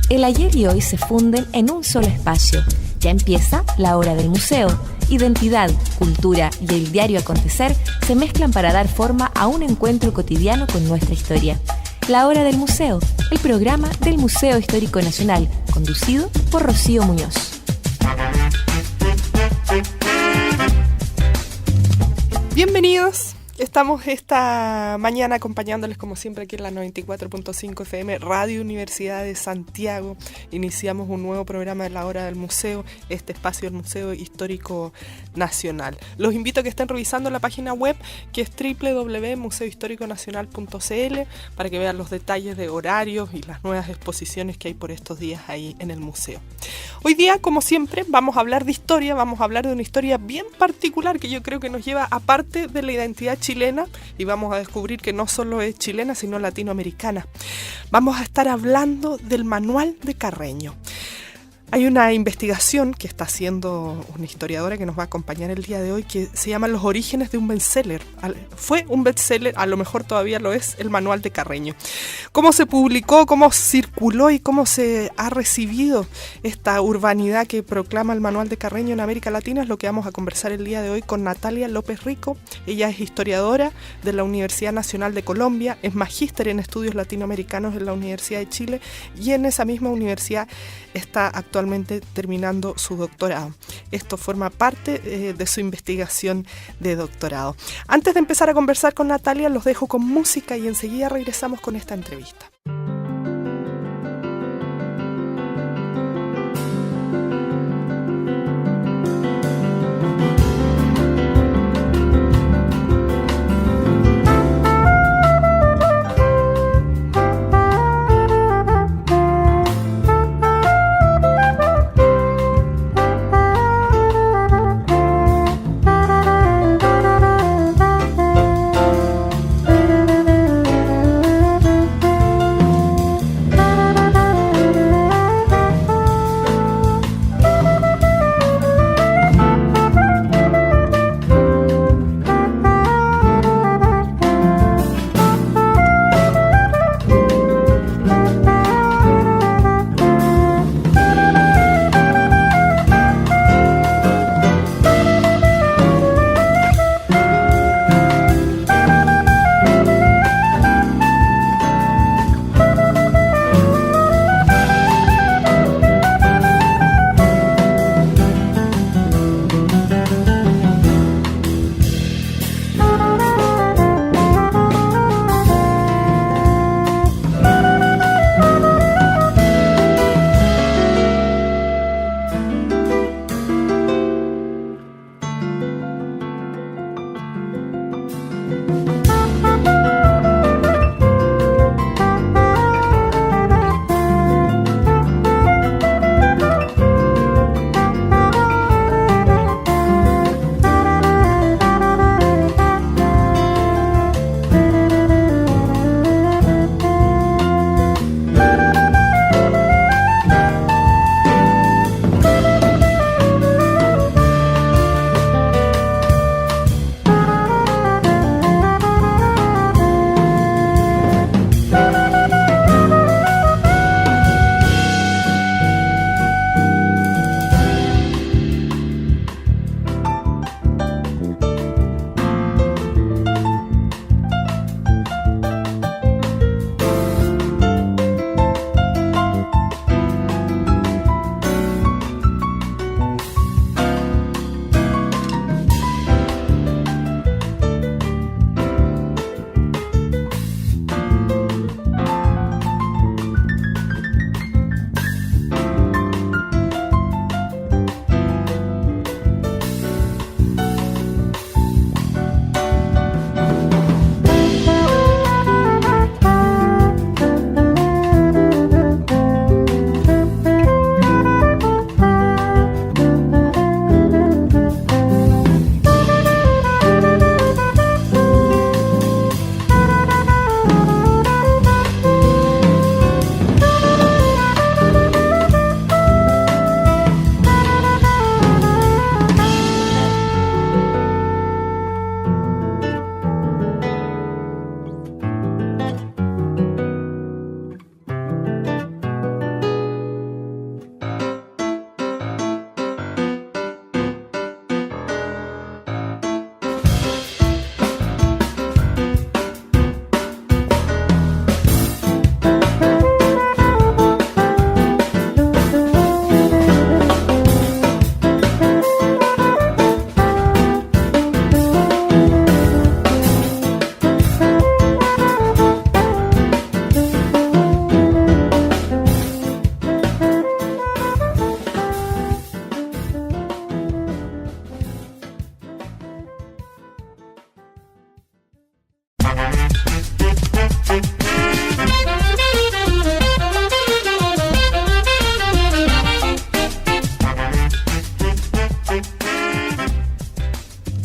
El ayer y hoy se funden en un solo espacio. Ya empieza la hora del museo. Identidad, cultura y el diario acontecer se mezclan para dar forma a un encuentro cotidiano con nuestra historia. La hora del museo, el programa del Museo Histórico Nacional, conducido por Rocío Muñoz. Bienvenidos. Estamos esta mañana acompañándoles como siempre aquí en la 94.5 FM Radio Universidad de Santiago. Iniciamos un nuevo programa de la hora del museo, este espacio del Museo Histórico Nacional. Los invito a que estén revisando la página web que es www.museohistoriconacional.cl para que vean los detalles de horarios y las nuevas exposiciones que hay por estos días ahí en el museo. Hoy día, como siempre, vamos a hablar de historia, vamos a hablar de una historia bien particular que yo creo que nos lleva aparte de la identidad chilena y vamos a descubrir que no solo es chilena sino latinoamericana. Vamos a estar hablando del Manual de Carreño. Hay una investigación que está haciendo una historiadora que nos va a acompañar el día de hoy que se llama Los orígenes de un bestseller. Fue un bestseller, a lo mejor todavía lo es, el Manual de Carreño. Cómo se publicó, cómo circuló y cómo se ha recibido esta urbanidad que proclama el Manual de Carreño en América Latina es lo que vamos a conversar el día de hoy con Natalia López Rico. Ella es historiadora de la Universidad Nacional de Colombia, es magíster en estudios latinoamericanos en la Universidad de Chile y en esa misma universidad está actualmente terminando su doctorado. Esto forma parte de su investigación de doctorado. Antes de empezar a conversar con Natalia, los dejo con música y enseguida regresamos con esta entrevista.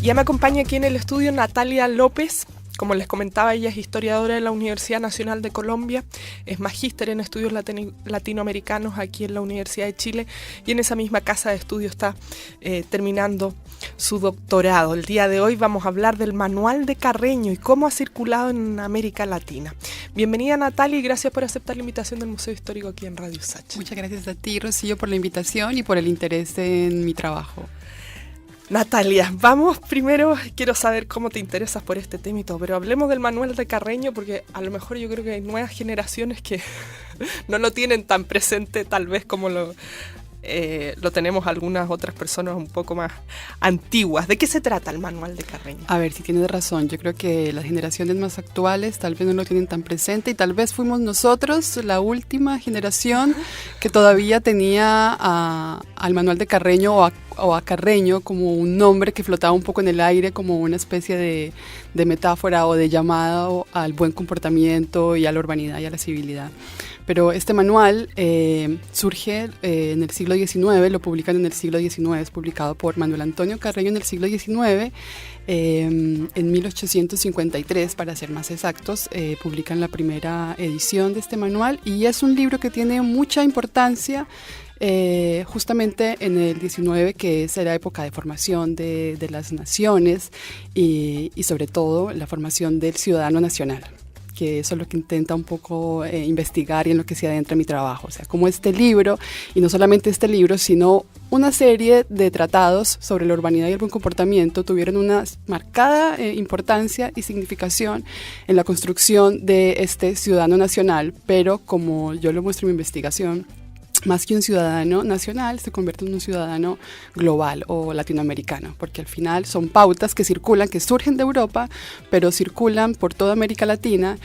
Ya me acompaña aquí en el estudio Natalia López. Como les comentaba, ella es historiadora de la Universidad Nacional de Colombia, es magíster en estudios latinoamericanos aquí en la Universidad de Chile y en esa misma casa de estudio está terminando su doctorado. El día de hoy vamos a hablar del Manual de Carreño y cómo ha circulado en América Latina. Bienvenida, Natalia, y gracias por aceptar la invitación del Museo Histórico aquí en Radio Sacha. Muchas gracias a ti, Rocío, por la invitación y por el interés en mi trabajo. Natalia, vamos primero, quiero saber cómo te interesas por este tema y todo, pero hablemos del Manual de Carreño porque a lo mejor yo creo que hay nuevas generaciones que no lo tienen tan presente tal vez como lo tenemos algunas otras personas un poco más antiguas. ¿De qué se trata el Manual de Carreño? A ver, si tienes razón, yo creo que las generaciones más actuales tal vez no lo tienen tan presente y tal vez fuimos nosotros la última generación que todavía tenía al Manual de Carreño o a Carreño como un nombre que flotaba un poco en el aire, como una especie de metáfora o de llamado al buen comportamiento y a la urbanidad y a la civilidad. Pero este manual surge en el siglo XIX, lo publican en el siglo XIX, es publicado por Manuel Antonio Carreño en el siglo XIX, en 1853, para ser más exactos, publican la primera edición de este manual y es un libro que tiene mucha importancia justamente en el 19, que es la época de formación de las naciones y sobre todo la formación del ciudadano nacional, que eso es lo que intenta un poco investigar y en lo que se adentra mi trabajo. O sea, como este libro, y no solamente este libro, sino una serie de tratados sobre la urbanidad y el buen comportamiento tuvieron una marcada importancia y significación en la construcción de este ciudadano nacional, pero como yo lo muestro en mi investigación, más que un ciudadano nacional, se convierte en un ciudadano global o latinoamericano, porque al final son pautas que circulan, que surgen de Europa, pero circulan por toda América Latina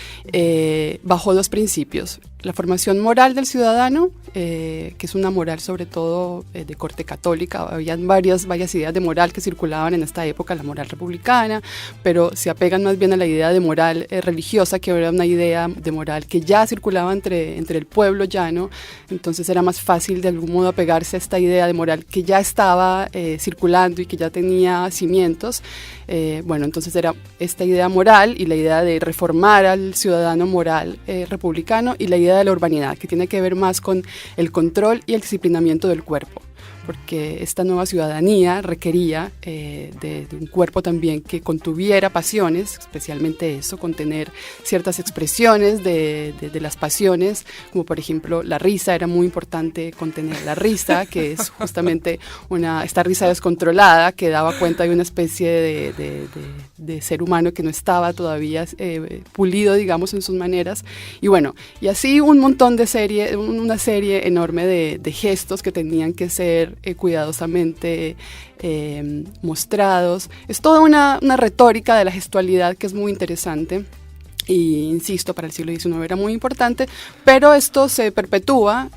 bajo dos principios. La formación moral del ciudadano, que es una moral sobre todo de corte católica. Habían varias ideas de moral que circulaban en esta época, la moral republicana, pero se apegan más bien a la idea de moral religiosa, que era una idea de moral que ya circulaba entre el pueblo llano. Entonces era más fácil de algún modo apegarse a esta idea de moral que ya estaba circulando y que ya tenía cimientos. Bueno, entonces era esta idea moral y la idea de reformar al ciudadano moral republicano y la idea de la urbanidad, que tiene que ver más con el control y el disciplinamiento del cuerpo, porque esta nueva ciudadanía requería de un cuerpo también que contuviera pasiones, especialmente eso, contener ciertas expresiones de las pasiones, como por ejemplo la risa. Era muy importante contener la risa, que es justamente esta risa descontrolada que daba cuenta de una especie de ser humano que no estaba todavía pulido, digamos, en sus maneras. Y bueno, y así un montón de una serie enorme de gestos que tenían que ser cuidadosamente mostrados. Es toda una retórica de la gestualidad que es muy interesante y, insisto, para el siglo XIX era muy importante, pero esto se perpetúa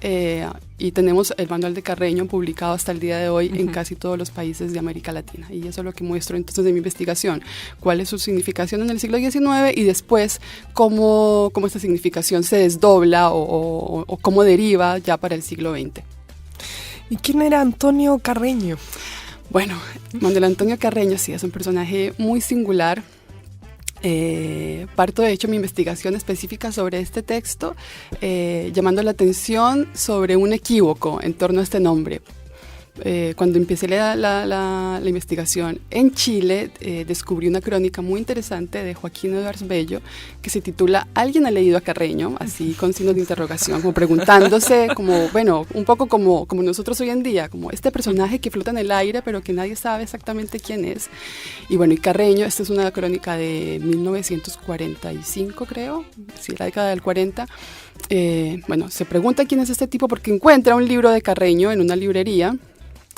y tenemos el Manual de Carreño publicado hasta el día de hoy en casi todos los países de América Latina, y eso es lo que muestro entonces de mi investigación, cuál es su significación en el siglo XIX y después cómo esta significación se desdobla o cómo deriva ya para el siglo XX. ¿Y quién era Antonio Carreño? Bueno, Manuel Antonio Carreño sí es un personaje muy singular. Parto de hecho mi investigación específica sobre este texto llamando la atención sobre un equívoco en torno a este nombre. Cuando empecé la investigación en Chile, descubrí una crónica muy interesante de Joaquín Edwards Bello que se titula ¿Alguien ha leído a Carreño? Así con signos de interrogación, como preguntándose, como, bueno, un poco como nosotros hoy en día, como este personaje que flota en el aire pero que nadie sabe exactamente quién es. Y bueno, y Carreño, esta es una crónica de 1945, creo, sí, la década del 40. Bueno, se pregunta quién es este tipo porque encuentra un libro de Carreño en una librería.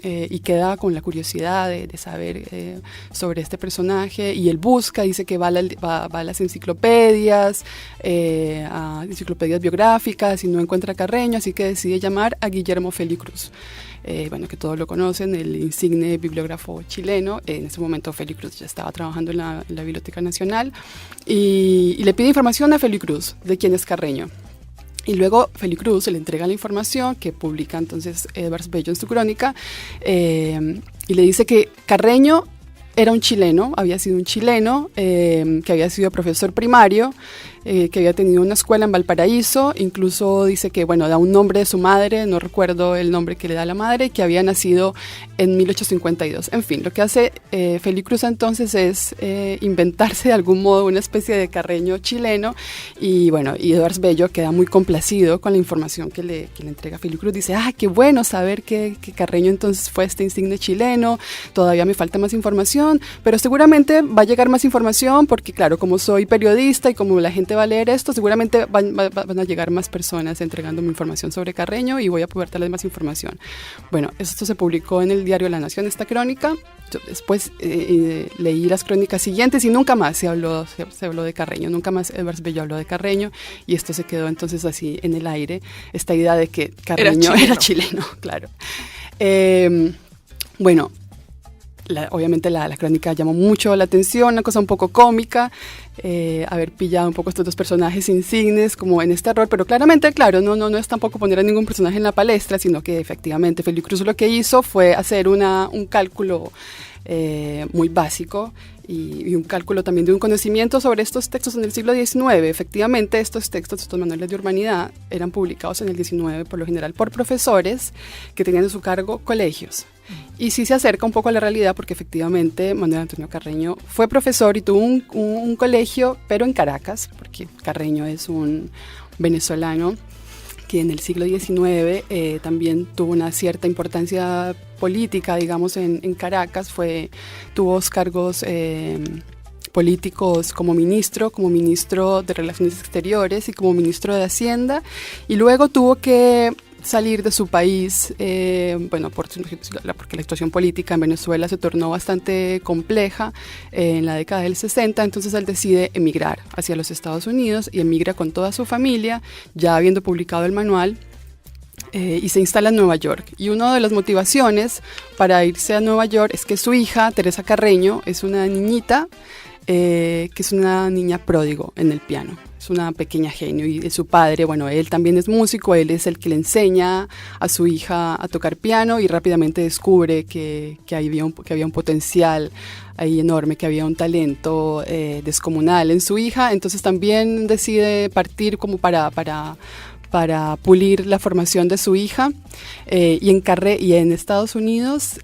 Y queda con la curiosidad de saber sobre este personaje, y él busca, dice que va a las enciclopedias, a enciclopedias biográficas, y no encuentra a Carreño, así que decide llamar a Guillermo Feli Cruz. Bueno, que todos lo conocen, el insigne bibliógrafo chileno. En ese momento Feli Cruz ya estaba trabajando en la Biblioteca Nacional y le pide información a Feli Cruz de quién es Carreño. Y luego Feli Cruz le entrega la información que publica entonces Edwards Bello en su crónica, y le dice que Carreño era un chileno, había sido un chileno que había sido profesor primario, que había tenido una escuela en Valparaíso, incluso dice que, bueno, da un nombre de su madre, no recuerdo el nombre que le da la madre, que había nacido en 1852. En fin, lo que hace Félix Cruz entonces es inventarse de algún modo una especie de carreño chileno, y bueno, y Edwards Bello queda muy complacido con la información que le entrega Félix Cruz. Dice, qué bueno saber que carreño entonces fue este insigne chileno, todavía me falta más información, pero seguramente va a llegar más información porque, claro, como soy periodista y como la gente va a leer esto, seguramente van a llegar más personas entregándome información sobre Carreño y voy a poder darles más información. Bueno, esto se publicó en el diario La Nación, esta crónica. Después leí las crónicas siguientes y nunca más se habló de Carreño, nunca más Edwards Bello habló de Carreño, y esto se quedó entonces así en el aire, esta idea de que Carreño era chileno, claro. Bueno, obviamente la crónica llamó mucho la atención, una cosa un poco cómica, haber pillado un poco estos dos personajes insignes como en este error, pero claramente, claro, no es tampoco poner a ningún personaje en la palestra, sino que efectivamente Félix Cruz lo que hizo fue hacer un cálculo muy básico y un cálculo también de un conocimiento sobre estos textos en el siglo XIX. Efectivamente, estos textos, estos manuales de urbanidad, eran publicados en el XIX por lo general por profesores que tenían a su cargo colegios. Y sí se acerca un poco a la realidad porque efectivamente Manuel Antonio Carreño fue profesor y tuvo un colegio, pero en Caracas, porque Carreño es un venezolano que en el siglo XIX también tuvo una cierta importancia política, digamos, en Caracas. Tuvo cargos políticos como ministro de Relaciones Exteriores y como ministro de Hacienda, y luego tuvo que salir de su país, porque la situación política en Venezuela se tornó bastante compleja en la década del 60, entonces él decide emigrar hacia los Estados Unidos y emigra con toda su familia, ya habiendo publicado el manual, y se instala en Nueva York. Y una de las motivaciones para irse a Nueva York es que su hija, Teresa Carreño, es una niñita que es una niña pródigo en el piano. Es una pequeña genio, y su padre, bueno, él también es músico, él es el que le enseña a su hija a tocar piano y rápidamente descubre que había un potencial ahí enorme, que había un talento descomunal en su hija. Entonces también decide partir como para pulir la formación de su hija, y en Estados Unidos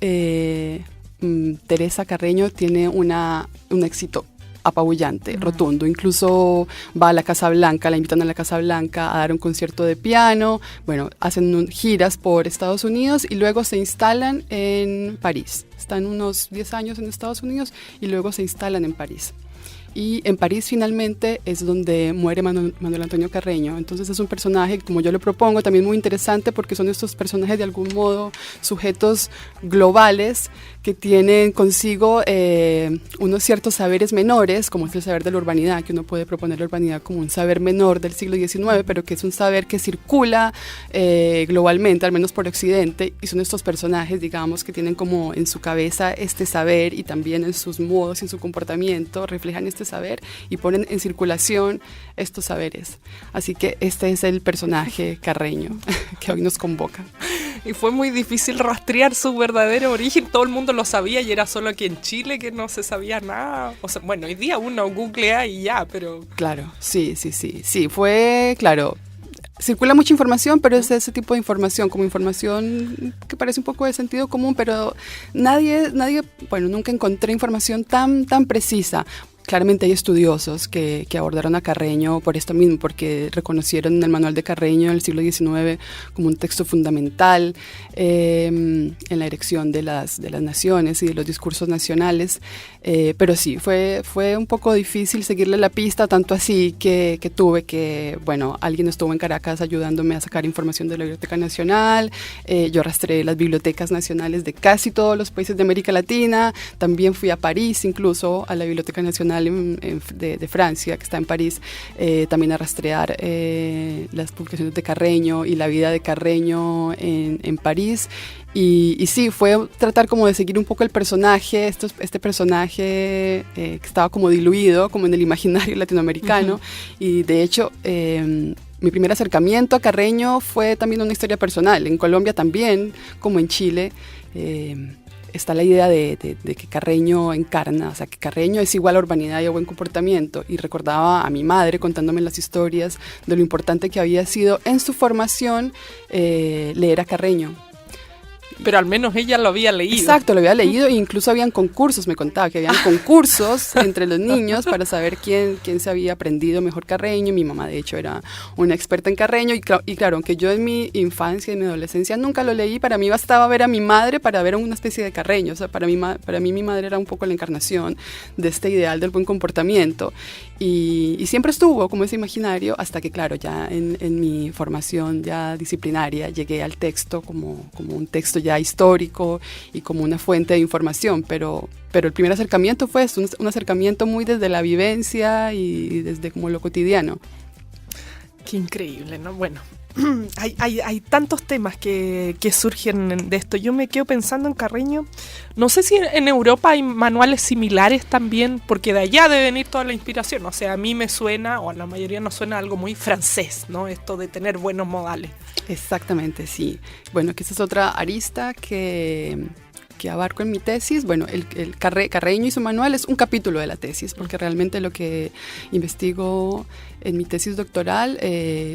Teresa Carreño tiene un éxito apabullante, rotundo. Incluso va a la Casa Blanca, la invitan a la Casa Blanca a dar un concierto de piano. Bueno, hacen giras por Estados Unidos y luego se instalan en París. Están unos 10 años en Estados Unidos y luego se instalan en París. Y en París finalmente es donde muere Manuel Antonio Carreño. Entonces es un personaje, como yo lo propongo, también muy interesante porque son estos personajes de algún modo sujetos globales que tienen consigo unos ciertos saberes menores, como es el saber de la urbanidad, que uno puede proponer la urbanidad como un saber menor del siglo XIX, pero que es un saber que circula globalmente, al menos por Occidente, y son estos personajes, digamos, que tienen como en su cabeza este saber y también en sus modos y en su comportamiento reflejan este saber y ponen en circulación estos saberes. Así que este es el personaje Carreño que hoy nos convoca. Y fue muy difícil rastrear su verdadero origen. Todo el mundo lo sabía y era solo aquí en Chile que no se sabía nada. O sea, bueno, hoy día uno googlea y ya, pero... Claro, sí, fue, claro, circula mucha información, pero es ese tipo de información, como información que parece un poco de sentido común, pero nadie, bueno, nunca encontré información tan precisa. Claramente hay estudiosos que abordaron a Carreño por esto mismo, porque reconocieron el manual de Carreño en el siglo XIX como un texto fundamental en la erección de las naciones y de los discursos nacionales, pero sí, fue un poco difícil seguirle la pista, tanto así que tuve que, bueno, alguien estuvo en Caracas ayudándome a sacar información de la Biblioteca Nacional, yo rastreé las bibliotecas nacionales de casi todos los países de América Latina, también fui a París, incluso a la Biblioteca Nacional de Francia, que está en París, también a rastrear las publicaciones de Carreño y la vida de Carreño en París. Y sí, fue tratar como de seguir un poco el personaje, este personaje que estaba como diluido, como en el imaginario latinoamericano. Uh-huh. Y de hecho, mi primer acercamiento a Carreño fue también una historia personal. En Colombia también, como en Chile, está la idea de que Carreño encarna, o sea, que Carreño es igual a urbanidad y a buen comportamiento. Y recordaba a mi madre contándome las historias de lo importante que había sido en su formación leer a Carreño. Pero al menos ella lo había leído. Exacto, lo había leído e incluso habían concursos, me contaba que habían concursos entre los niños para saber quién se había aprendido mejor Carreño. Mi mamá de hecho era una experta en Carreño y claro, aunque yo en mi infancia y en mi adolescencia nunca lo leí, para mí bastaba ver a mi madre para ver una especie de Carreño. O sea, para mí mi madre era un poco la encarnación de este ideal del buen comportamiento y siempre estuvo como ese imaginario hasta que claro, ya en mi formación ya disciplinaria llegué al texto como un texto ya histórico y como una fuente de información, pero el primer acercamiento fue un acercamiento muy desde la vivencia y desde como lo cotidiano. Qué increíble, ¿no? Bueno, hay tantos temas que surgen de esto. Yo me quedo pensando en Carreño. No sé si en Europa hay manuales similares también, porque de allá debe venir toda la inspiración. O sea, a mí me suena, o a la mayoría nos suena algo muy francés, ¿no? Esto de tener buenos modales. Exactamente, sí. Bueno, que esa es otra arista que abarco en mi tesis. Bueno, el Carreño y su manual es un capítulo de la tesis, porque realmente lo que investigo en mi tesis doctoral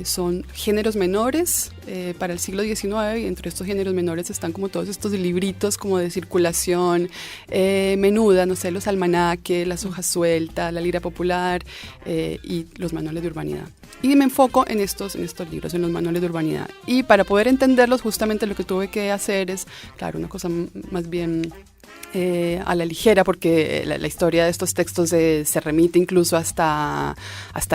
son géneros menores para el siglo XIX, y entre estos géneros menores están como todos estos libritos como de circulación menuda, no sé, los almanaques, las hojas sueltas, la lira popular y los manuales de urbanidad. Y me enfoco en estos libros, en los manuales de urbanidad. Y para poder entenderlos, justamente lo que tuve que hacer es, claro, una cosa más bien a la ligera, porque la historia de estos textos se remite incluso hasta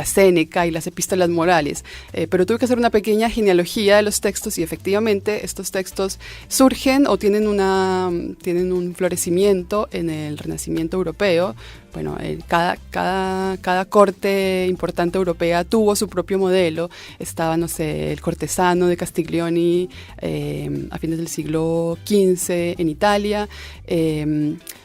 Séneca y las epístolas morales, pero tuve que hacer una pequeña genealogía de los textos y efectivamente estos textos surgen o tienen un florecimiento en el Renacimiento europeo. Bueno, cada corte importante europea tuvo su propio modelo. Estaba, no sé, el cortesano de Castiglioni a fines del siglo XV en Italia.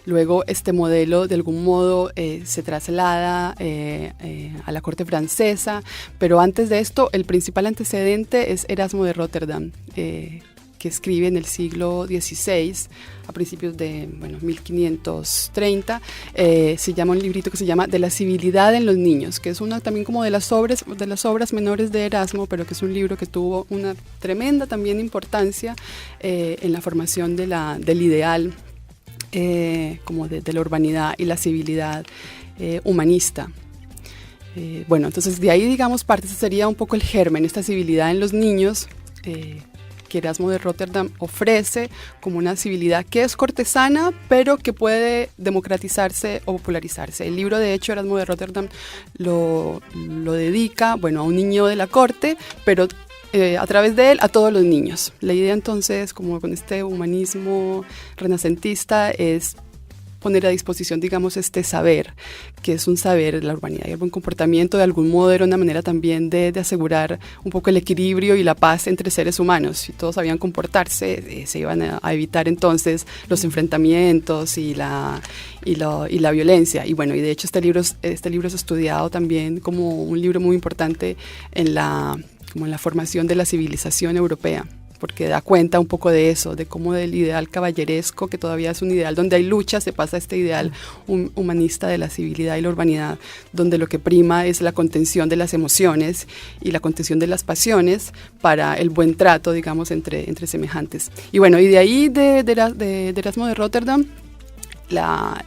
Luego este modelo de algún modo se traslada a la corte francesa, pero antes de esto el principal antecedente es Erasmo de Rotterdam, que escribe en el siglo XVI, a principios de 1530, se llama un librito que se llama De la civilidad en los niños, que es una también como de las obras menores de Erasmo, pero que es un libro que tuvo una tremenda también importancia en la formación del ideal como de la urbanidad y la civilidad humanista. Bueno, entonces de ahí, digamos, parte, ese sería un poco el germen, esta civilidad en los niños, que Erasmo de Rotterdam ofrece como una civilidad que es cortesana, pero que puede democratizarse o popularizarse. El libro, de hecho, Erasmo de Rotterdam lo dedica, a un niño de la corte, pero a través de él a todos los niños. La idea entonces, como con este humanismo renacentista, es poner a disposición, digamos, este saber, que es un saber de la urbanidad y el buen comportamiento. De algún modo era una manera también de asegurar un poco el equilibrio y la paz entre seres humanos. Si todos sabían comportarse, se iban a evitar entonces los enfrentamientos y la violencia. Y bueno, y de hecho este libro es estudiado también como un libro muy importante en la formación de la civilización europea, porque da cuenta un poco de eso, de cómo del ideal caballeresco, que todavía es un ideal donde hay lucha, se pasa a este ideal humanista de la civilidad y la urbanidad, donde lo que prima es la contención de las emociones y la contención de las pasiones para el buen trato, digamos, entre semejantes. Y bueno, y de ahí de Erasmo de Rotterdam,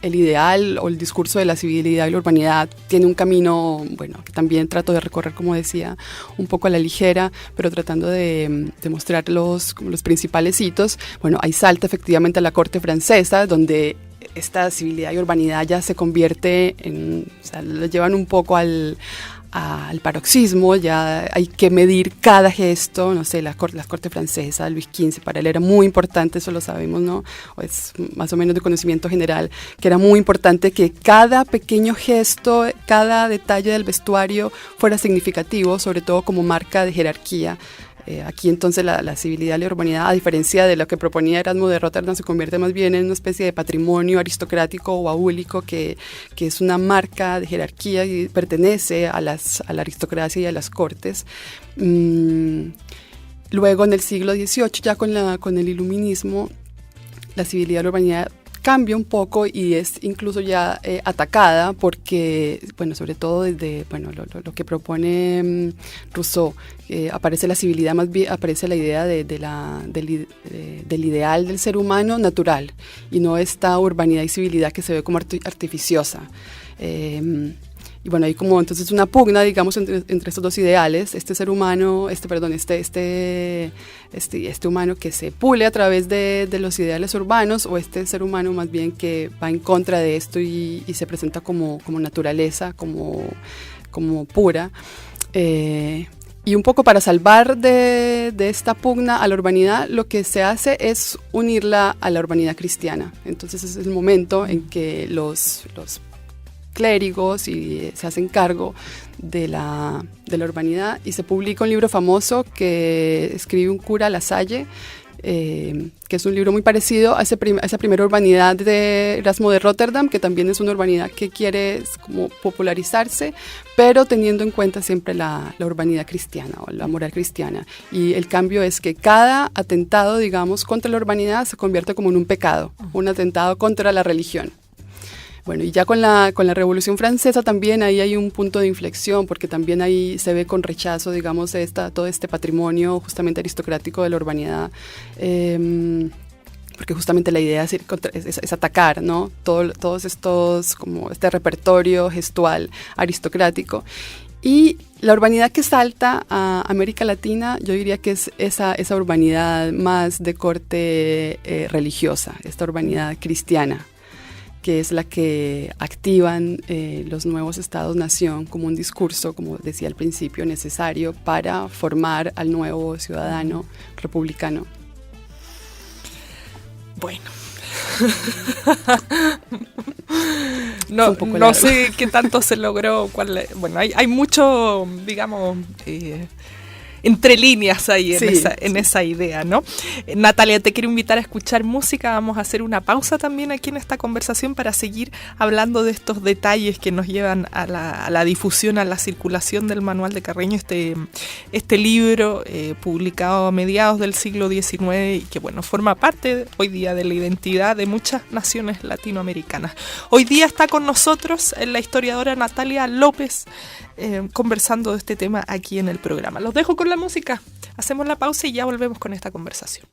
el ideal o el discurso de la civilidad y la urbanidad tiene un camino, que también trato de recorrer, como decía, un poco a la ligera, pero tratando de mostrar los principales hitos. Ahí salta efectivamente a la corte francesa, donde esta civilidad y urbanidad ya se convierte lo llevan un poco al paroxismo. Ya hay que medir cada gesto, no sé, las cortes francesas, Luis XV, para él era muy importante, eso lo sabemos, ¿no? O es más o menos de conocimiento general, que era muy importante que cada pequeño gesto, cada detalle del vestuario fuera significativo, sobre todo como marca de jerarquía. Aquí entonces la civilidad y la urbanidad, a diferencia de lo que proponía Erasmo de Rotterdam, se convierte más bien en una especie de patrimonio aristocrático o aúlico que es una marca de jerarquía y pertenece a la aristocracia y a las cortes. Luego en el siglo XVIII, ya con el iluminismo, la civilidad y la urbanidad cambia un poco y es incluso ya atacada porque, bueno, sobre todo desde, bueno, lo que propone Rousseau, aparece la civilidad, más bien aparece la idea del ideal del ser humano natural y no esta urbanidad y civilidad que se ve como artificiosa. Y bueno, hay como entonces una pugna, digamos, entre estos dos ideales, este ser humano, este humano que se pule a través de los ideales urbanos, o este ser humano más bien que va en contra de esto y se presenta como naturaleza, como pura. Y un poco para salvar de esta pugna a la urbanidad, lo que se hace es unirla a la urbanidad cristiana. Entonces es el momento en que los clérigos y se hacen cargo de la urbanidad, y se publica un libro famoso que escribe un cura, La Salle, que es un libro muy parecido a esa primera urbanidad de Erasmo de Rotterdam, que también es una urbanidad que quiere como popularizarse, pero teniendo en cuenta siempre la urbanidad cristiana o la moral cristiana. Y el cambio es que cada atentado, digamos, contra la urbanidad se convierte como en un pecado, un atentado contra la religión. Bueno, y ya con la Revolución Francesa también ahí hay un punto de inflexión, porque también ahí se ve con rechazo, digamos, todo este patrimonio justamente aristocrático de la urbanidad, porque justamente la idea es atacar, ¿no? Todos estos, como este repertorio gestual aristocrático. Y la urbanidad que salta a América Latina, yo diría que es esa urbanidad más de corte religiosa, esta urbanidad cristiana, que es la que activan los nuevos estados-nación como un discurso, como decía al principio, necesario para formar al nuevo ciudadano republicano. Bueno. No sé qué tanto se logró. Bueno, hay mucho, digamos, entre líneas ahí en esa idea, ¿no? Natalia, te quiero invitar a escuchar música. Vamos a hacer una pausa también aquí en esta conversación para seguir hablando de estos detalles que nos llevan a la difusión, a la circulación del Manual de Carreño, este libro publicado a mediados del siglo XIX y que, bueno, forma parte hoy día de la identidad de muchas naciones latinoamericanas. Hoy día está con nosotros la historiadora Natalia López, conversando de este tema aquí en el programa. Los dejo con la música, hacemos la pausa y ya volvemos con esta conversación.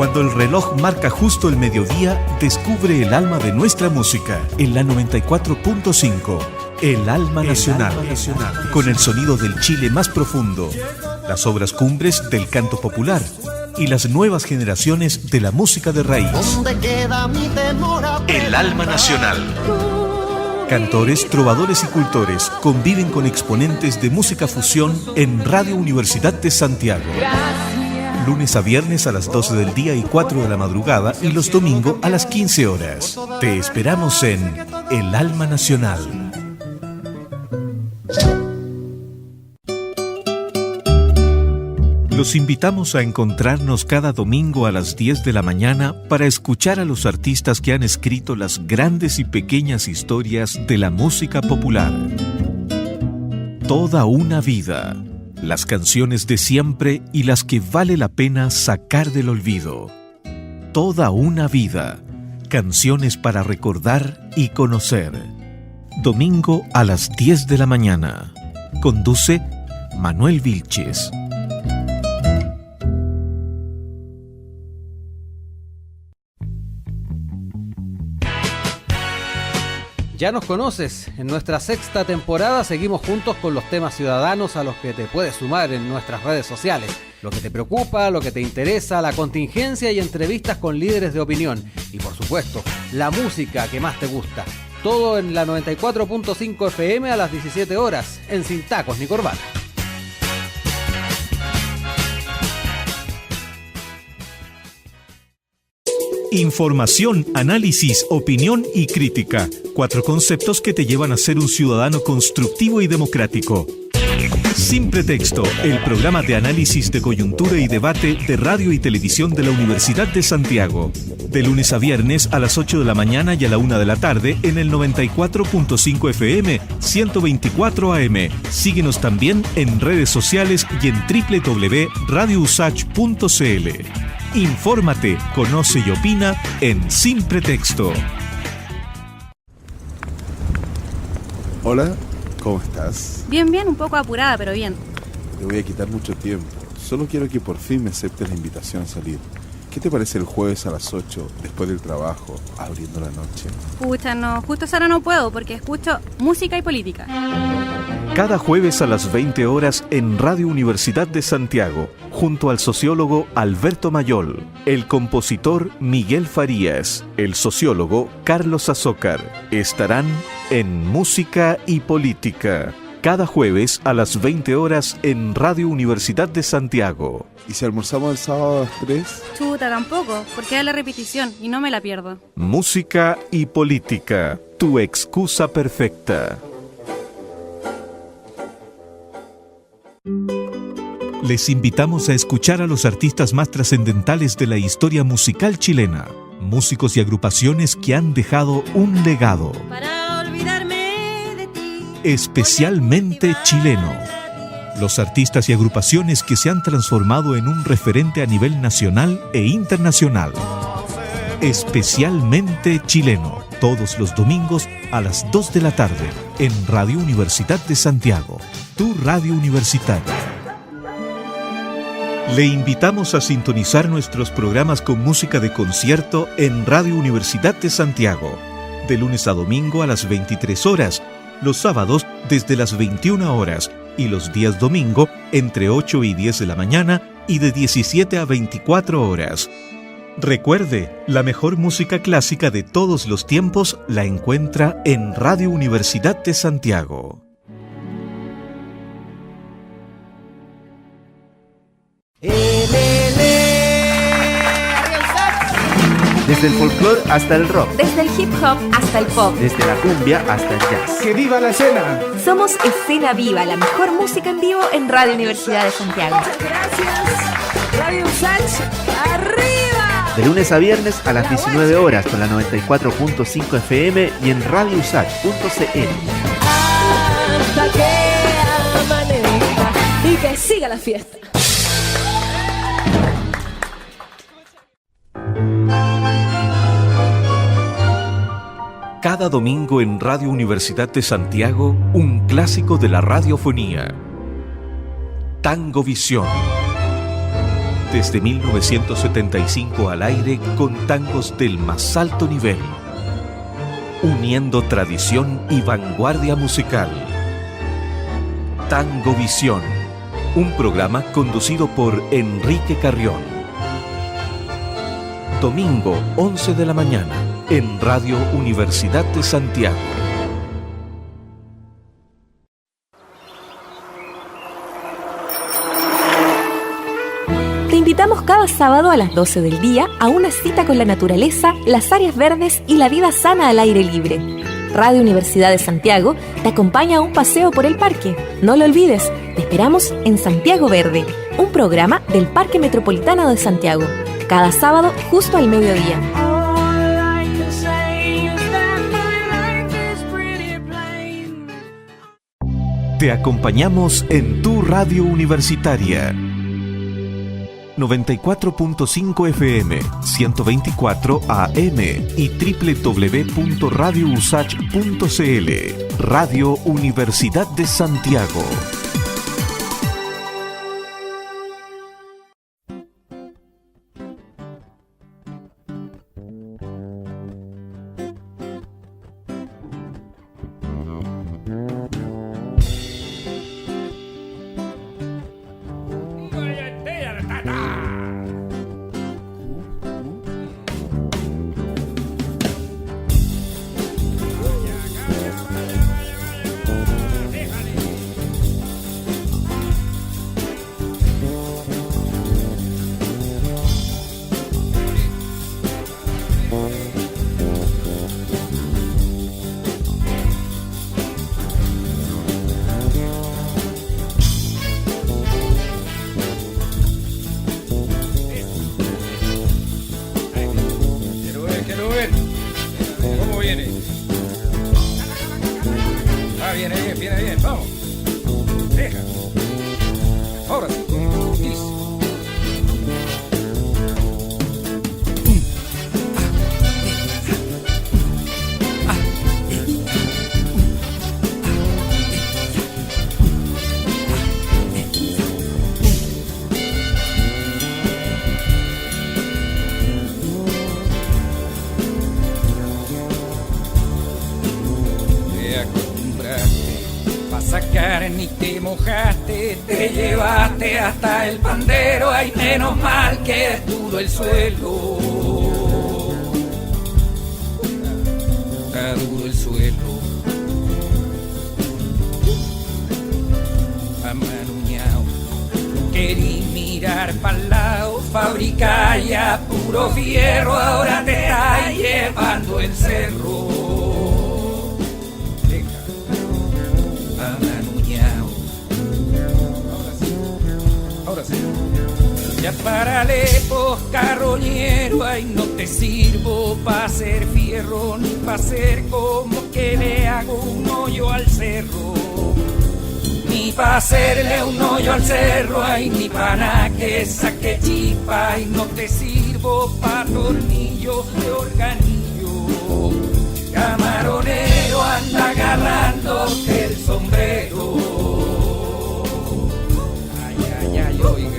Cuando el reloj marca justo el mediodía, descubre el alma de nuestra música en la 94.5. El Alma Nacional, con el sonido del Chile más profundo, las obras cumbres del canto popular y las nuevas generaciones de la música de raíz. El Alma Nacional. Cantores, trovadores y cultores conviven con exponentes de música fusión en Radio Universidad de Santiago. Lunes a viernes a las 12 del día y 4 de la madrugada y los domingos a las 15 horas. Te esperamos en El Alma Nacional. Los invitamos a encontrarnos cada domingo a las 10 de la mañana para escuchar a los artistas que han escrito las grandes y pequeñas historias de la música popular. Toda una vida. Las canciones de siempre y las que vale la pena sacar del olvido. Toda una vida. Canciones para recordar y conocer. Domingo a las 10 de la mañana. Conduce Manuel Vilches. Ya nos conoces, en nuestra 6ª temporada seguimos juntos con los temas ciudadanos a los que te puedes sumar en nuestras redes sociales. Lo que te preocupa, lo que te interesa, la contingencia y entrevistas con líderes de opinión. Y por supuesto, la música que más te gusta. Todo en la 94.5 FM a las 17 horas, en Sin Tacos ni Corbata. Información, análisis, opinión y crítica. 4 conceptos que te llevan a ser un ciudadano constructivo y democrático. Sin Pretexto, el programa de análisis de coyuntura y debate de radio y televisión de la Universidad de Santiago. De lunes a viernes a las 8 de la mañana y a la 1 de la tarde en el 94.5 FM, 124 AM. Síguenos también en redes sociales y en www.radiousach.cl. Infórmate, conoce y opina en Sin Pretexto. Hola, ¿cómo estás? Bien, un poco apurada, pero bien. Te voy a quitar mucho tiempo. Solo quiero que por fin me aceptes la invitación a salir. ¿Qué te parece el jueves a las 8, después del trabajo, abriendo la noche? Pucha, no, justo ahora no puedo porque escucho música y política. Cada jueves a las 20 horas en Radio Universidad de Santiago, junto al sociólogo Alberto Mayol, el compositor Miguel Farías, el sociólogo Carlos Azócar, estarán en Música y Política. Cada jueves a las 20 horas en Radio Universidad de Santiago. ¿Y si almorzamos el sábado a las 3? Chuta, tampoco, porque es la repetición y no me la pierdo. Música y Política, tu excusa perfecta. Les invitamos a escuchar a los artistas más trascendentales de la historia musical chilena, músicos y agrupaciones que han dejado un legado. Para olvidarme de ti. Especialmente chileno. Los artistas y agrupaciones que se han transformado en un referente a nivel nacional e internacional. Especialmente chileno. Todos los domingos a las 2 de la tarde en Radio Universidad de Santiago, tu radio universitaria. Le invitamos a sintonizar nuestros programas con música de concierto en Radio Universidad de Santiago, de lunes a domingo a las 23 horas, los sábados desde las 21 horas y los días domingo entre 8 y 10 de la mañana y de 17 a 24 horas. Recuerde, la mejor música clásica de todos los tiempos la encuentra en Radio Universidad de Santiago. Desde el folclore hasta el rock. Desde el hip hop hasta el pop. Desde la cumbia hasta el jazz. ¡Que viva la escena! Somos Escena Viva, la mejor música en vivo en Radio Universidad de Santiago. Muchas gracias. Radio Usach, ¡arriba! De lunes a viernes a las 19 horas con la 94.5 FM y en radiousach.cl. Hasta que amanezca y que siga la fiesta. Cada domingo en Radio Universidad de Santiago, un clásico de la radiofonía. Tango Visión. Desde 1975 al aire con tangos del más alto nivel, uniendo tradición y vanguardia musical. Tango Visión, un programa conducido por Enrique Carrión. Domingo, 11 de la mañana, en Radio Universidad de Santiago. Te invitamos cada sábado a las 12 del día a una cita con la naturaleza, las áreas verdes y la vida sana al aire libre. Radio Universidad de Santiago te acompaña a un paseo por el parque. No lo olvides, te esperamos en Santiago Verde, un programa del Parque Metropolitano de Santiago. Cada sábado justo al mediodía. Te acompañamos en tu radio universitaria. 94.5 FM, 124 AM y www.radiousach.cl. Radio Universidad de Santiago. Ni te mojaste, te llevaste hasta el pandero. Ay, menos mal que es duro el suelo. Está duro el suelo. Amaruñao, no querí mirar pa'l lado. Fábrica ya puro fierro, ahora te está llevando el cerro. Ya párale, pues carroñero, ay, no te sirvo pa' hacer fierro, ni pa' hacer como que le hago un hoyo al cerro. Ni pa' hacerle un hoyo al cerro, ay, ni pa' nada que saque chispa, ay, no te sirvo pa' tornillo de organillo. Camaronero, anda agarrándote el sombrero. Ay, ay, ay, oiga.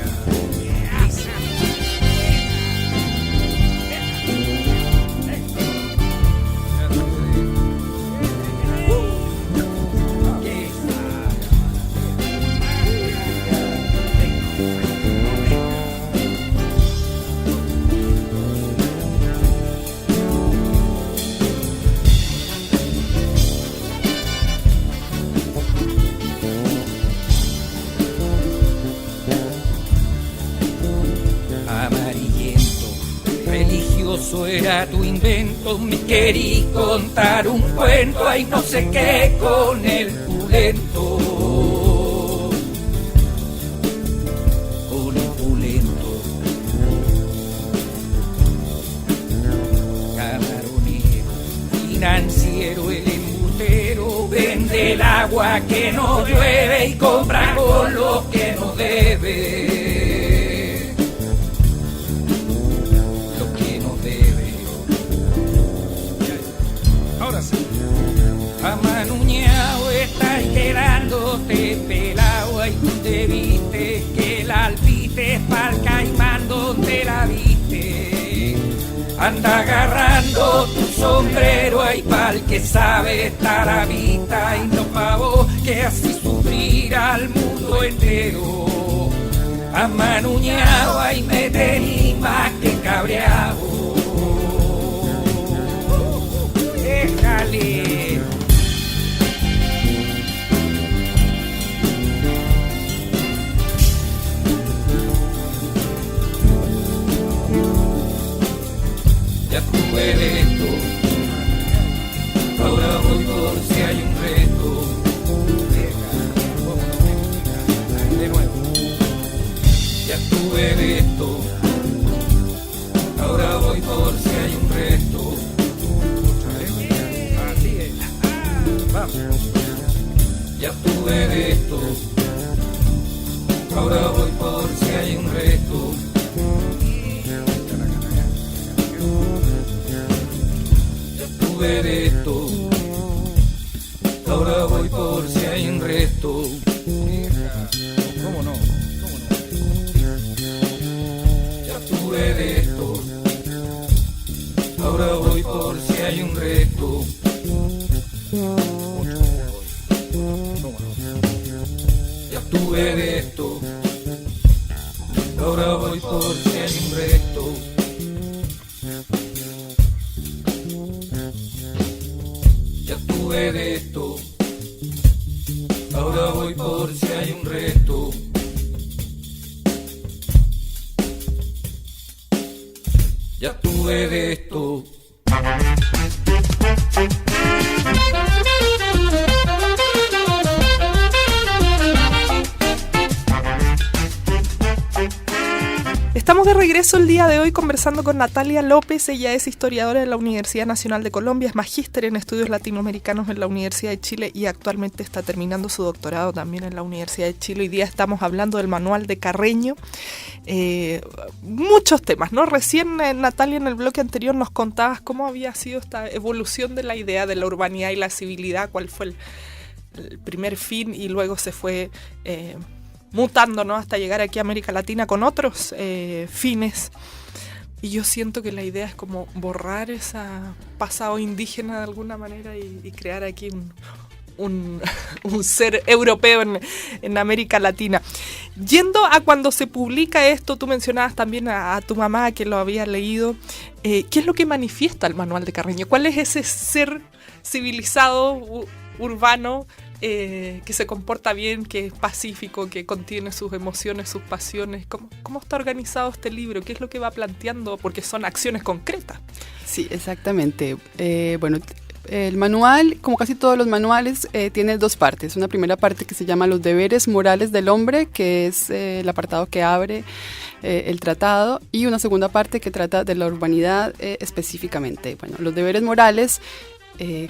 Era tu invento, me querí contar un cuento, ay, no sé qué con el pulento. Con el pulento. Camaronero, financiero, el embutero, vende el agua que no llueve y compra con lo que no debe. Amanuñao, estás quedándote pelado, ay, tú te viste que el alpiste es pa'l caimán Anda agarrando tu sombrero, hay pa'l que sabe estar a vista y no pa' vos que así sufrir al mundo entero. Amanuñado ahí me tení más que cabreado. Déjale. Ya tuve de esto, ahora voy por si hay un reto. De nuevo. Ya tuve de esto, ahora voy por si hay un reto. Así es. Vamos. Ya tuve de esto, ahora voy por si hay un reto. De esto, ahora voy por si hay un resto. ¿Cómo no? ¿Cómo no? Ya tuve de esto, ahora voy por si hay un resto. Ya tuve de esto, ahora voy por si hay un resto. De esto, ahora voy por si hay un reto. Ya tuve de esto. Estamos de regreso el día de hoy conversando con Natalia López. Ella es historiadora de la Universidad Nacional de Colombia, es magíster en estudios latinoamericanos en la Universidad de Chile y actualmente está terminando su doctorado también en la Universidad de Chile. Hoy día estamos hablando del manual de Carreño. Muchos temas, ¿no? Recién, Natalia, en el bloque anterior nos contabas cómo había sido esta evolución de la idea de la urbanidad y la civilidad, cuál fue el primer fin y luego se fue mutando, ¿no? Hasta llegar aquí a América Latina con otros fines. Y yo siento que la idea es como borrar ese pasado indígena de alguna manera y crear aquí un ser europeo en América Latina. Yendo a cuando se publica esto, tú mencionabas también a tu mamá que lo había leído. ¿Qué es lo que manifiesta el manual de Carreño? ¿Cuál es ese ser civilizado, urbano, que se comporta bien, que es pacífico, que contiene sus emociones, sus pasiones? ¿Cómo está organizado este libro? ¿Qué es lo que va planteando? Porque son acciones concretas. Sí, exactamente. Bueno, el manual, como casi todos los manuales, tiene dos partes. Una primera parte que se llama Los deberes morales del hombre, que es el apartado que abre el tratado, y una segunda parte que trata de la urbanidad específicamente. Bueno, los deberes morales,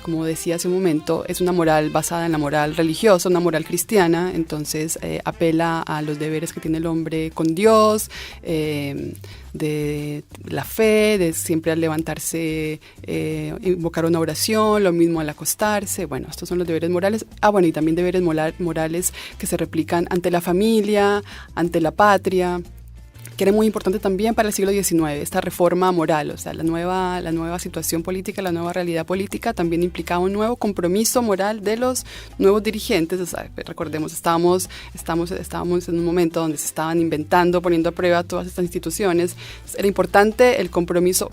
como decía hace un momento, es una moral basada en la moral religiosa, una moral cristiana. Entonces apela a los deberes que tiene el hombre con Dios, de la fe, de siempre al levantarse invocar una oración, lo mismo al acostarse. Bueno, estos son los deberes morales. Bueno, y también deberes morales que se replican ante la familia, ante la patria, que era muy importante también para el siglo XIX, esta reforma moral, o sea, la nueva situación política, la nueva realidad política también implicaba un nuevo compromiso moral de los nuevos dirigentes. O sea, recordemos, estábamos en un momento donde se estaban inventando, poniendo a prueba todas estas instituciones. Era importante el compromiso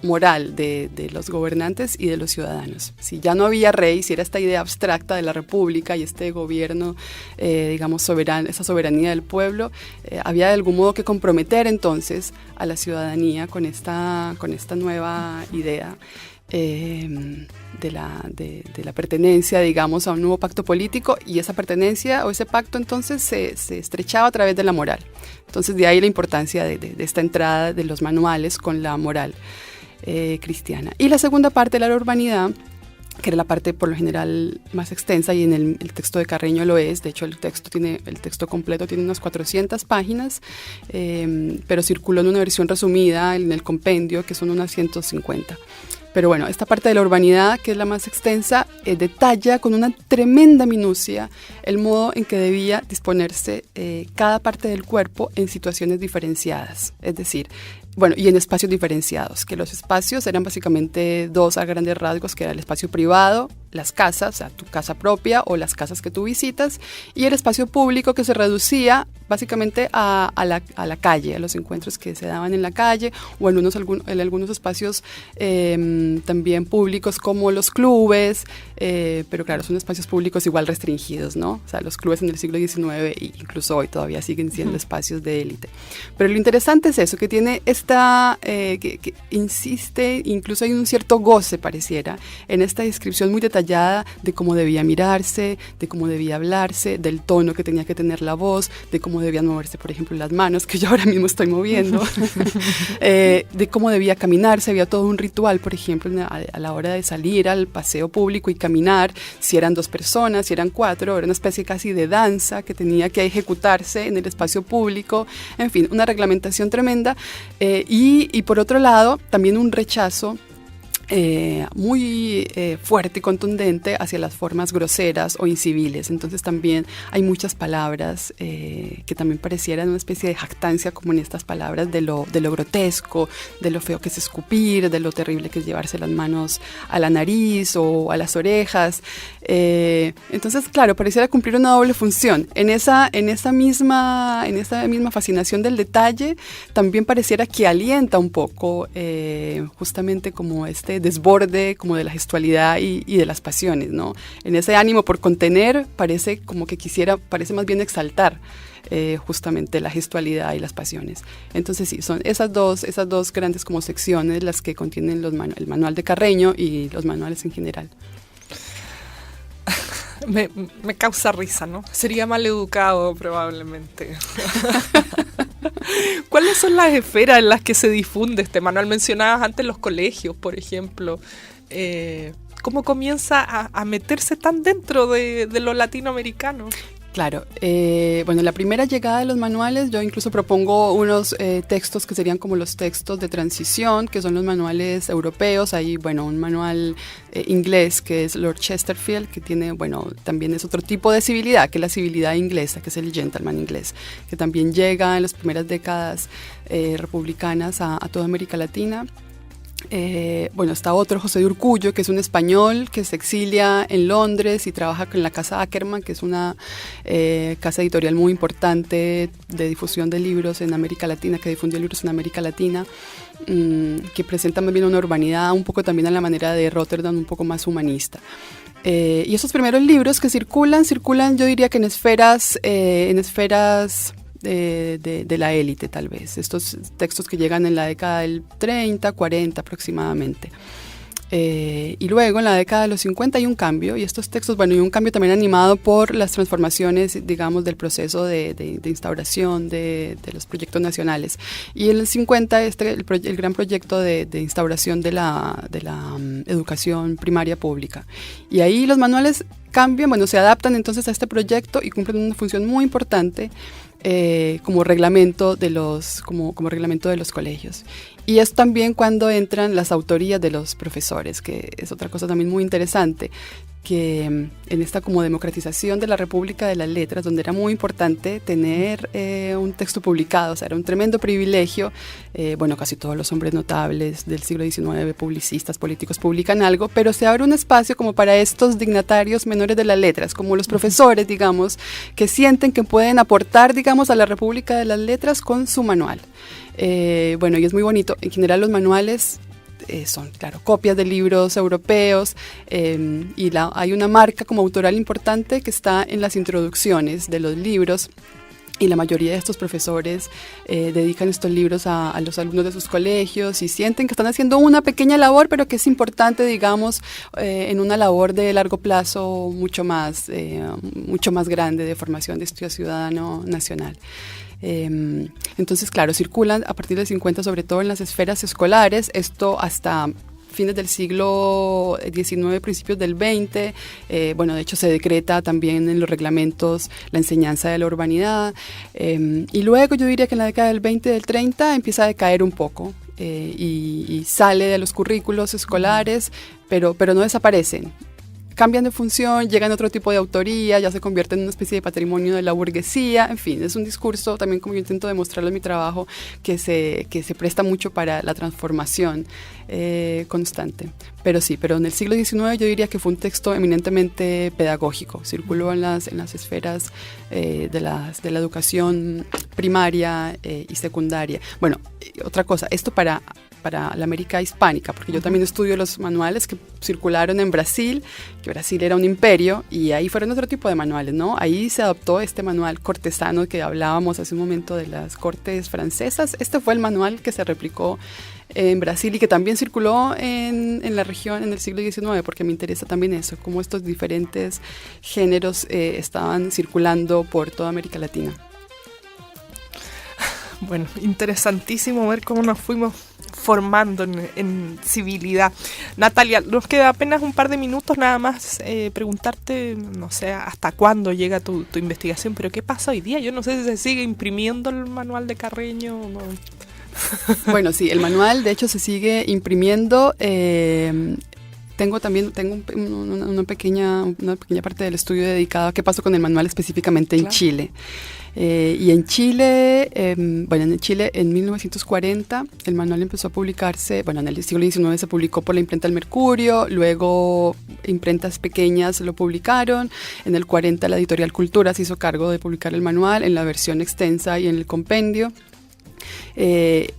moral de los gobernantes y de los ciudadanos. Si ya no había rey, si era esta idea abstracta de la república y este gobierno, digamos, soberano, esa soberanía del pueblo, había de algún modo que comprometer entonces a la ciudadanía con esta nueva idea de la pertenencia, digamos, a un nuevo pacto político, y esa pertenencia o ese pacto entonces se estrechaba a través de la moral. Entonces de ahí la importancia de esta entrada de los manuales con la moral cristiana. Y la segunda parte de la urbanidad, que era la parte por lo general más extensa, y en el texto de Carreño lo es. De hecho, el texto completo tiene unas 400 páginas, pero circuló en una versión resumida en el compendio, que son unas 150. Pero bueno, esta parte de la urbanidad, que es la más extensa, detalla con una tremenda minucia el modo en que debía disponerse cada parte del cuerpo en situaciones diferenciadas. Es decir, bueno, y en espacios diferenciados, que los espacios eran básicamente dos a grandes rasgos, que era el espacio privado, las casas, o sea, tu casa propia o las casas que tú visitas, y el espacio público, que se reducía básicamente a la calle, a los encuentros que se daban en la calle o en algunos espacios también públicos como los clubes, pero claro, son espacios públicos igual restringidos, ¿no? O sea, los clubes en el siglo XIX e incluso hoy todavía siguen siendo espacios de élite. Pero lo interesante es eso, que tiene que insiste, incluso hay un cierto goce, pareciera, en esta descripción muy detallada de cómo debía mirarse, de cómo debía hablarse, del tono que tenía que tener la voz, de cómo debían moverse, por ejemplo, las manos, que yo ahora mismo estoy moviendo, de cómo debía caminarse. Había todo un ritual, por ejemplo, a la hora de salir al paseo público y caminar, si eran 2 personas, si eran 4, era una especie casi de danza que tenía que ejecutarse en el espacio público, en fin, una reglamentación tremenda, y por otro lado, también un rechazo muy fuerte y contundente hacia las formas groseras o inciviles. Entonces también hay muchas palabras que también parecieran una especie de jactancia, como en estas palabras de lo grotesco, de lo feo que es escupir, de lo terrible que es llevarse las manos a la nariz o a las orejas. Entonces, claro, pareciera cumplir una doble función. En esta misma fascinación del detalle, también pareciera que alienta un poco justamente como este desborde como de la gestualidad y de las pasiones, ¿no? En ese ánimo por contener parece más bien exaltar justamente la gestualidad y las pasiones. Entonces sí, son esas dos grandes como secciones las que contienen el manual de Carreño y los manuales en general. Me causa risa, ¿no? Sería mal educado probablemente. ¿Cuáles son las esferas en las que se difunde este manual? Mencionabas antes los colegios, por ejemplo. ¿Cómo comienza a meterse tan dentro de lo latinoamericano? Claro, bueno, la primera llegada de los manuales, yo incluso propongo unos textos que serían como los textos de transición, que son los manuales europeos. Hay, bueno, un manual inglés que es Lord Chesterfield, que tiene, bueno, también es otro tipo de civilidad, que es la civilidad inglesa, que es el gentleman inglés, que también llega en las primeras décadas republicanas a toda América Latina. Bueno, está otro, José de Urcullo, que es un español que se exilia en Londres y trabaja con la Casa Ackerman, que es una casa editorial muy importante de difusión de libros en América Latina, que difundió libros en América Latina, que presenta más bien una urbanidad un poco también a la manera de Rotterdam, un poco más humanista. Y esos primeros libros que circulan yo diría que en esferas de la élite, tal vez. Estos textos que llegan en la década del 30, 40 aproximadamente. Y luego en la década de los 50 hay un cambio, y estos textos, bueno, y un cambio también animado por las transformaciones, digamos, del proceso de instauración de los proyectos nacionales. Y en el 50 el gran proyecto de instauración de la educación primaria pública. Y ahí los manuales cambian, bueno, se adaptan entonces a este proyecto y cumplen una función muy importante como reglamento de los colegios. Y es también cuando entran las autorías de los profesores, que es otra cosa también muy interesante, que en esta como democratización de la República de las Letras, donde era muy importante tener un texto publicado, o sea, era un tremendo privilegio. Bueno, casi todos los hombres notables del siglo XIX, publicistas, políticos, publican algo, pero se abre un espacio como para estos dignatarios menores de las letras, como los profesores, digamos, que sienten que pueden aportar, digamos, a la República de las Letras con su manual. Bueno, y es muy bonito. En general los manuales son, claro, copias de libros europeos, y hay una marca como autoral importante que está en las introducciones de los libros. Y la mayoría de estos profesores dedican estos libros a los alumnos de sus colegios y sienten que están haciendo una pequeña labor, pero que es importante, digamos, en una labor de largo plazo mucho más grande de formación de estudio ciudadano nacional. Entonces, claro, circulan a partir del 50, sobre todo en las esferas escolares, esto hasta fines del siglo XIX, principios del XX. Bueno, de hecho se decreta también en los reglamentos la enseñanza de la urbanidad, y luego yo diría que en la década del 20 y del 30 empieza a decaer un poco, y sale de los currículos escolares, pero no desaparecen. cambian de función, llegan a otro tipo de autoría, ya se convierten en una especie de patrimonio de la burguesía, en fin, es un discurso también, como yo intento demostrarlo en mi trabajo, que se presta mucho para la transformación constante. Pero en el siglo XIX yo diría que fue un texto eminentemente pedagógico, circuló en las esferas de la educación primaria y secundaria. Bueno, otra cosa, esto para la América hispánica, porque yo también estudio los manuales que circularon en Brasil, que Brasil era un imperio, y ahí fueron otro tipo de manuales, ¿no? Ahí se adoptó este manual cortesano que hablábamos hace un momento de las cortes francesas. Este fue el manual que se replicó en Brasil y que también circuló en la región en el siglo XIX, porque me interesa también eso, cómo estos diferentes géneros estaban circulando por toda América Latina. Bueno, interesantísimo ver cómo nos fuimos formando en civilidad. Natalia, nos queda apenas un par de minutos nada más preguntarte, no sé hasta cuándo llega tu investigación, pero ¿qué pasa hoy día? Yo no sé si se sigue imprimiendo el manual de Carreño o no. Bueno, sí, el manual de hecho se sigue imprimiendo. Tengo una pequeña parte del estudio dedicado a qué pasó con el manual específicamente en Chile. Y en Chile, en Chile en 1940 el manual empezó a publicarse, en el siglo XIX se publicó por la imprenta El Mercurio, luego imprentas pequeñas lo publicaron, en el 40 la editorial Cultura se hizo cargo de publicar el manual en la versión extensa y en el compendio.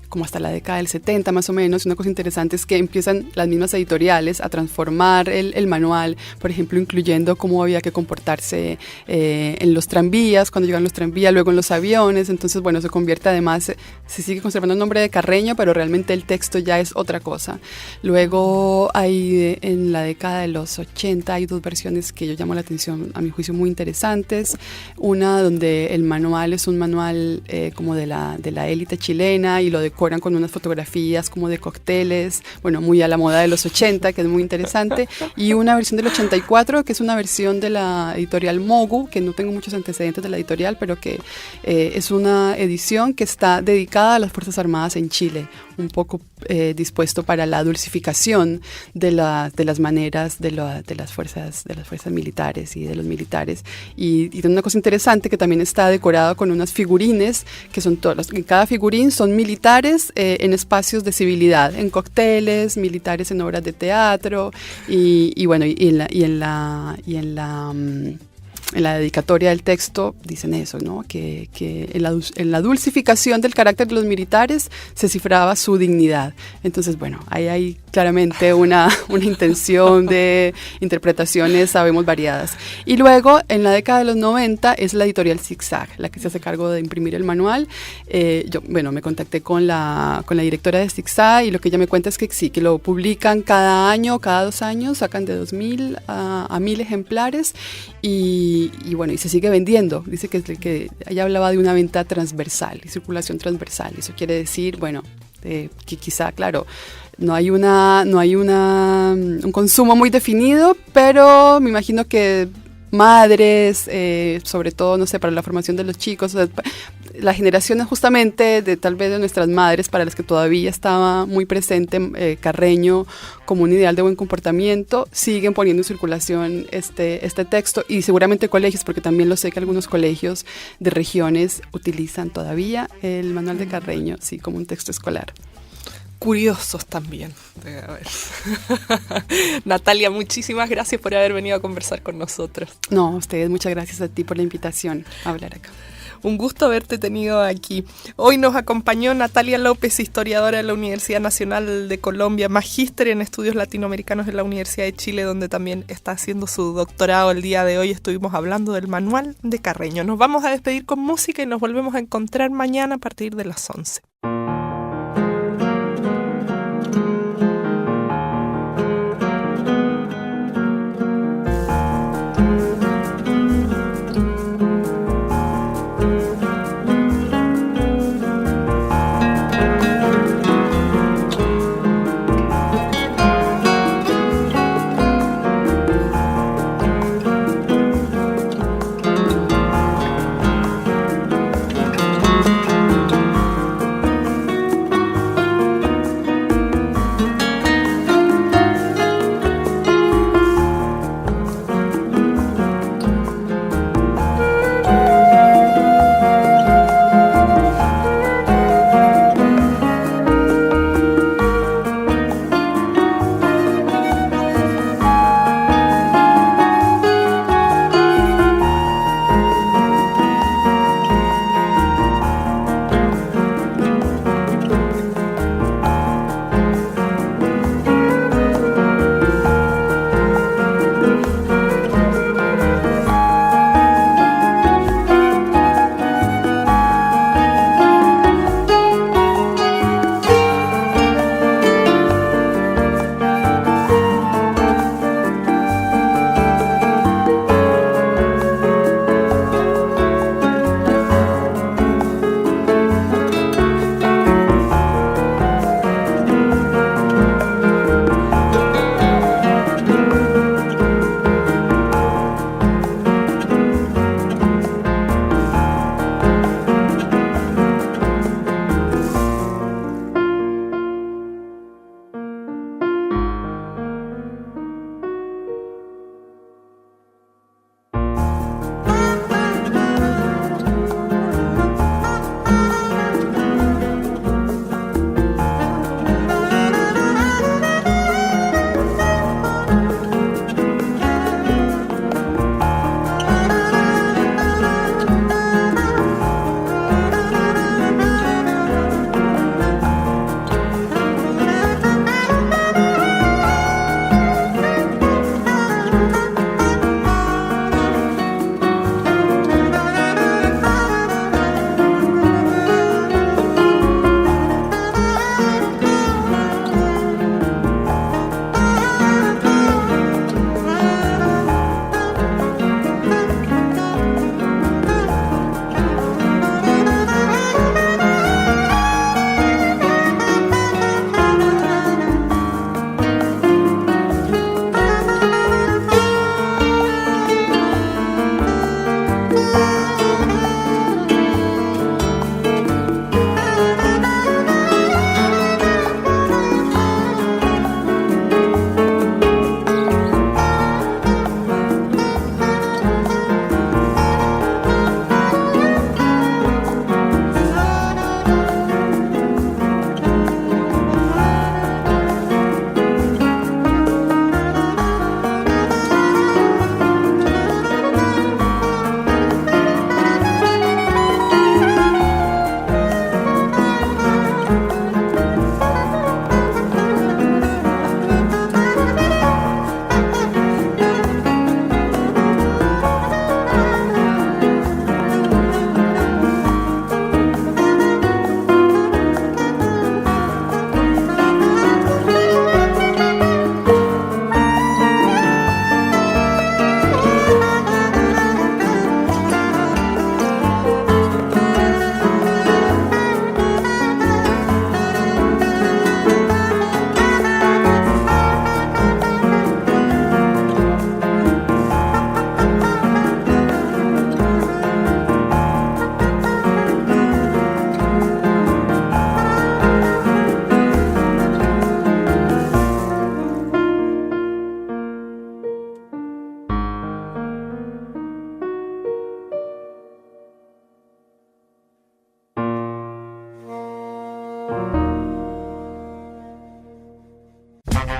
Como hasta la década del 70 más o menos. Una cosa interesante es que empiezan las mismas editoriales a transformar el manual, por ejemplo, incluyendo cómo había que comportarse en los tranvías, cuando llegan los tranvías, luego en los aviones. Entonces, bueno, se convierte además, se sigue conservando el nombre de Carreño, pero realmente el texto ya es otra cosa. Luego hay, en la década de los 80, hay dos versiones que yo llamo la atención, a mi juicio, muy interesantes. Una donde el manual es un manual como de la élite chilena y lo decoran con unas fotografías como de cócteles, bueno, muy a la moda de los 80, que es muy interesante, y una versión del 84, que es una versión de la editorial Mogu, que no tengo muchos antecedentes de la editorial, pero que es una edición que está dedicada a las Fuerzas Armadas en Chile, un poco dispuesto para la dulcificación de las maneras de las fuerzas militares y de los militares. Y tiene una cosa interesante que también está decorado con unas figurines, que son todos, en cada figurín son militares en espacios de civilidad, en cócteles, militares en obras de teatro y bueno, en la dedicatoria del texto dicen eso, ¿no? Que en la dulcificación del carácter de los militares se cifraba su dignidad. Entonces, bueno, ahí hay claramente una intención de interpretaciones, sabemos, variadas. Y luego, en la década de los 90, es la editorial Zigzag la que se hace cargo de imprimir el manual. Yo me contacté con la directora de Zigzag y lo que ella me cuenta es que sí, que lo publican cada año, cada 2 años, sacan de 2.000 a 1.000 ejemplares y bueno, y se sigue vendiendo. Dice que ella hablaba de una venta transversal y circulación transversal. Eso quiere decir, bueno, que quizá, claro, no hay un consumo muy definido, pero me imagino que madres, sobre todo, no sé, para la formación de los chicos, o sea, las generaciones justamente tal vez de nuestras madres, para las que todavía estaba muy presente Carreño como un ideal de buen comportamiento, siguen poniendo en circulación este texto, y seguramente colegios, porque también lo sé que algunos colegios de regiones utilizan todavía el manual de Carreño, sí, como un texto escolar. Curiosos también. A ver. Natalia, muchísimas gracias por haber venido a conversar con nosotros. No, a ustedes, muchas gracias a ti por la invitación a hablar acá. Un gusto haberte tenido aquí. Hoy nos acompañó Natalia López, historiadora de la Universidad Nacional de Colombia, magíster en estudios latinoamericanos en la Universidad de Chile, donde también está haciendo su doctorado el día de hoy. Estuvimos hablando del manual de Carreño. Nos vamos a despedir con música y nos volvemos a encontrar mañana a partir de las 11.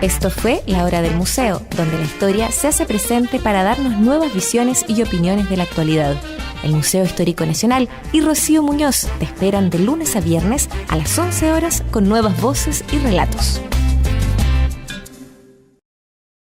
Esto fue La Hora del Museo, donde la historia se hace presente para darnos nuevas visiones y opiniones de la actualidad. El Museo Histórico Nacional y Rocío Muñoz te esperan de lunes a viernes a las 11 horas con nuevas voces y relatos.